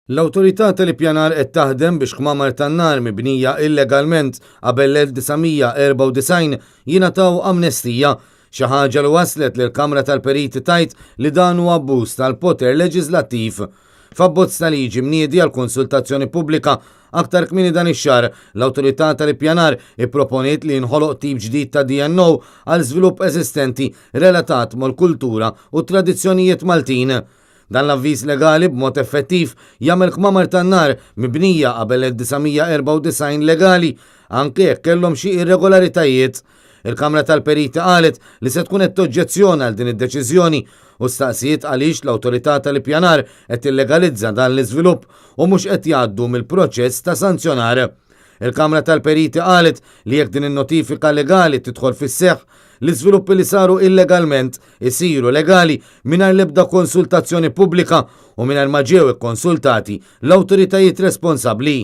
L-awtorità tal-ippjanar qed taħdem biex kmamar tan-nar mibnija illegalment qabel l-1994 jingħataw amnestija, xi ħaġa li waslet lill kamra tal-Periti tajt li dan huwa abbuż tal-poter leġislattiv. F'abbozz ta' liġi mniedi għal konsultazzjoni pubblika aktar kmieni dan ix-xahar, l-awtorità tal-ippjanar ipproponiet li jinħoloq tip ġdid ta' DNO għal żvilupp eżistenti relatat mal-kultura u tradizzjonijiet Maltin. Dan l-avviż legali b'mod effettiv jagħmel kmamar tan-nar mibnija qabel il-1994 legali anke jekk kellhom xi irregolaritajiet. Il-Kamra tal-Periti qalet li se tkun qed toġġezzjona għal din id-deċiżjoni u staqsiet għaliex l-awtorità tal-ippjanar qed tillegalizza dan l-iżvilupp u mhux qed jgħaddu mill-proċess ta' sanzjonar. Il-Kamra tal-Periti qalet li jekk din in-notifika legali tidħol fis-seħħ, l-iżviluppi li saru illegalment isiru legali mingħajr l-ebda konsultazzjoni pubblika u mingħajr ma ġew ikkonsultati l-awtoritajiet responsabbli.